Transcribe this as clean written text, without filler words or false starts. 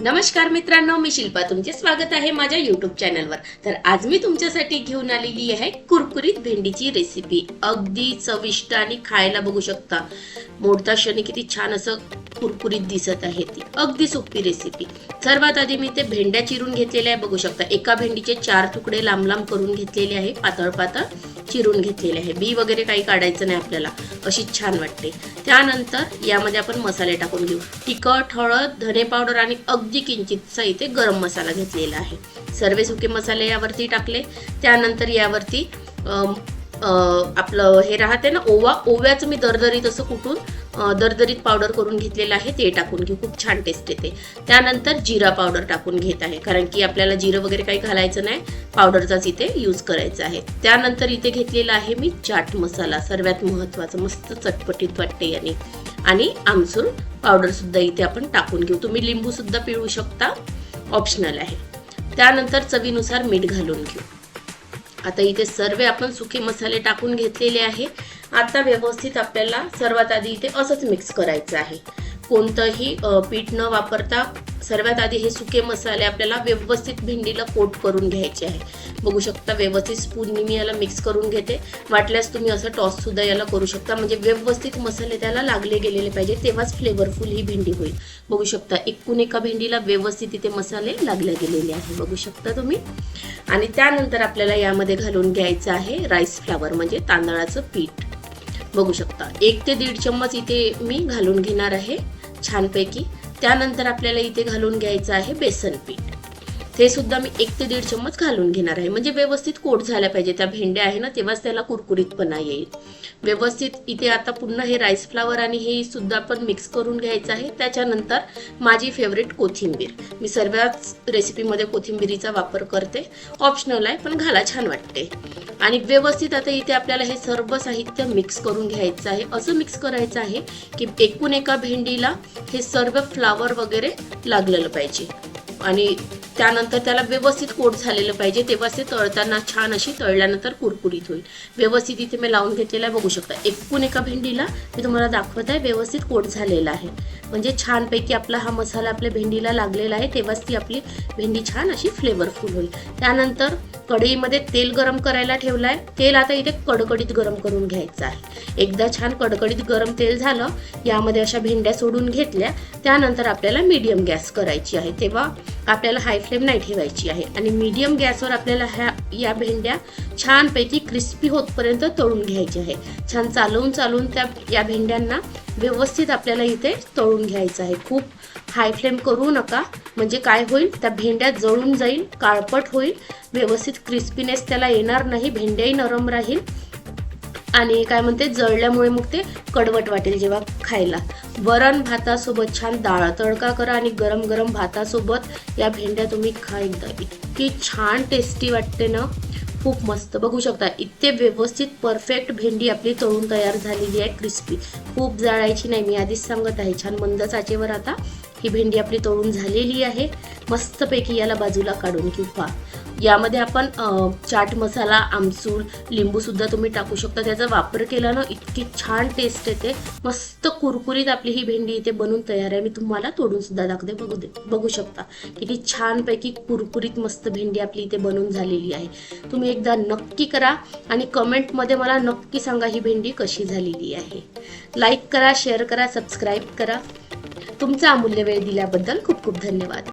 नमस्कार मित्रांनो, मी शिल्पा, तुमचे स्वागत आहे माझ्या YouTube चॅनलवर। तर आज मी तुमच्यासाठी घेऊन आलेली आहे कुरकुरीत भेंडीची रेसिपी। अगदी चविष्ट आणि खायला बघू शकता मोडता क्षणी किती छान असं कुरकुरीत दिसत आहे। ती अगदी सोपी रेसिपी। सर्वात आधी मी ते भेंड्या चिरून घेतलेल्या आहे, बघू शकता। एका भेंडीचे 4 तुकडे लांब लांब करून घेतलेले आहे, पातळ पातळ चिरून घेतलेले आहे। बी वगैरे काही काढायचं नाही आपल्याला, अशी छान वाटते। त्यानंतर यामध्ये आपण मसाले टाकून घेऊ। तिखट, हळद, धने पावडर आणि अगदी किंचितसा इथे गरम मसाला घेतलेला आहे। सर्व सुके मसाले यावरती टाकले। त्यानंतर यावरती आपलं हे राहते ना ओव्याचं मी दरदरीत असं कुटून दरदरीत पावडर करून घेतलेलं आहे, ते टाकून घेऊ। खूप छान टेस्ट येते। त्यानंतर जिरा पावडर टाकून घेत आहे, कारण की आपल्याला जिरं वगैरे काही घालायचं नाही, पावडरचाच इथे यूज करायचा आहे। त्यानंतर इथे घेतलेला आहे मी चाट मसाला, सर्वात महत्त्वाचं, मस्त चटपटीत वाटते याने। आणि आमचूर पावडर सुद्धा इथे आपण टाकून घेऊ। तुम्ही लिंबू सुद्धा पिळू शकता, ऑप्शनल आहे। त्यानंतर चवीनुसार मीठ घालून घेऊ। आता इथे सर्व आपण सुके मसाले टाकून घेतलेले आहे। आता व्यवस्थित आपल्याला सर्वात आधी इथे असंच मिक्स करायचं आहे, कोणतंही पीठ न वापरता। सर्वात आधी हे सुके मसाले आपल्याला व्यवस्थित भेंडीला कोट करून घ्यायचे आहे। बघू शकता व्यवस्थित स्पूननी मी याला मिक्स करून घेते। वाटल्यास तुम्ही असं टॉस सुद्धा याला करू शकता, म्हणजे व्यवस्थित मसाले त्याला लागले गेलेले पाहिजे, तेव्हाच फ्लेवरफुल ही भेंडी होईल। बघू शकता एकूण एका भेंडीला व्यवस्थित इथे मसाले लागले गेलेले आहे, बघू शकता तुम्ही। आणि त्यानंतर आपल्याला यामध्ये घालून घ्यायचं आहे राईस फ्लावर, म्हणजे तांदळाचं पीठ। बघू शकता 1 ते 1.5 चम्मच इथे मी घालून घेणार आहे छानपैकी। त्यानंतर आपल्याला इथे घालून घ्यायचं आहे बेसन पीठ, ते सुद्धा मी 1 ते 1.5 चम्मच घालून घेणार आहे, म्हणजे व्यवस्थित कोट झाला पाहिजे त्या भेंड्या आहे ना, तेव्हाच त्याला कुरकुरीतपणा येईल व्यवस्थित। इथे आता पुन्हा हे राईस फ्लावर आणि हे सुद्धा आपण मिक्स करून घ्यायचं आहे। त्याच्यानंतर माझी फेवरेट कोथिंबीर, मी सर्वच रेसिपीमध्ये कोथिंबीरीचा वापर करते, ऑप्शनल आहे पण घाला, छान वाटते। आणि व्यवस्थित आता इथे आपल्याला हे सर्व साहित्य मिक्स करून घ्यायचं आहे। असं मिक्स करायचं आहे की एकूण एका भेंडीला हे सर्व फ्लावर वगैरे लागलेलं पाहिजे आणि त्यानंतर त्याला व्यवस्थित कोट झालेलं पाहिजे, तेव्हा ते तळताना छान अशी तळल्यानंतर कुरकुरीत होईल। व्यवस्थित इथे मी लावून घेतलेला आहे, बघू शकता। एकूण एका भेंडीला मी तुम्हाला दाखवत आहे व्यवस्थित कोट झालेला आहे, म्हणजे छानपैकी आपला हा मसाला आपल्या भेंडीला लागलेला आहे, तेव्हाच ती आपली भेंडी छान अशी फ्लेवरफुल होईल। त्यानंतर कढईमध्ये तेल गरम करायला ठेवलं आहे। तेल आता इथे कडकडीत गरम करून घ्यायचं आहे। एकदा छान कडकडीत गरम तेल झालं, यामध्ये अशा भेंड्या सोडून घेतल्या। त्यानंतर आपल्याला मीडियम गॅस करायची आहे, तेव्हा आपल्याला हाय फ्लेम नाही ठेवायची आहे। आणि मीडियम गॅसवर आपल्याला या भेंड्या छानपैकी क्रिस्पी होतपर्यंत तळून घ्यायची आहे। छान चालवून या भेंड्यांना व्यवस्थित आपल्याला इथे तळून घ्यायचं आहे। खूप हाय फ्लेम करू नका, म्हणजे काय होईल, त्या भेंड्या जळून जाईल, काळपट होईल, व्यवस्थित क्रिस्पीनेस त्याला येणार नाही, भेंड्याही नरम राहील आणि काय म्हणते जळल्यामुळे मग ते कडवट वाटेल जेव्हा खायला। वरण भातासोबत छान डाळ तडका करा आणि गरम गरम भातासोबत या भेंड्या तुम्ही खा, एकदा इतकी छान टेस्टी वाटते ना, खूप मस्त। बघू शकता इतके व्यवस्थित परफेक्ट भेंडी आपली तळून तयार झालेली आहे, क्रिस्पी, खूप जाळायची नाही, मी आधीच सांगत आहे। छान मंद आचेवर आता ही भेंडी आपली तळून झालेली आहे। मस्तपैकी याला बाजूला काढून घेऊ। पहा, यामध्ये आपण चाट मसाला, आमचूर, लिंबू सुद्धा तुम्ही टाकू शकता, त्याचा वापर केला ना इतकी छान टेस्ट येते। मस्त कुरकुरीत आपली ही भेंडी इथे बनून तयार आहे। मी तुम्हाला तोडून सुद्धा दाखवते, बघू शकता किती छानपैकी कुरकुरीत मस्त भेंडी आपली इथे बनून झालेली आहे। तुम्ही एकदा नक्की करा आणि कमेंटमध्ये मला नक्की सांगा ही भेंडी कशी झालेली आहे। लाईक करा, शेअर करा, सबस्क्राईब करा। तुमचा अमूल्य वेळ दिल्याबद्दल खूप खूप धन्यवाद।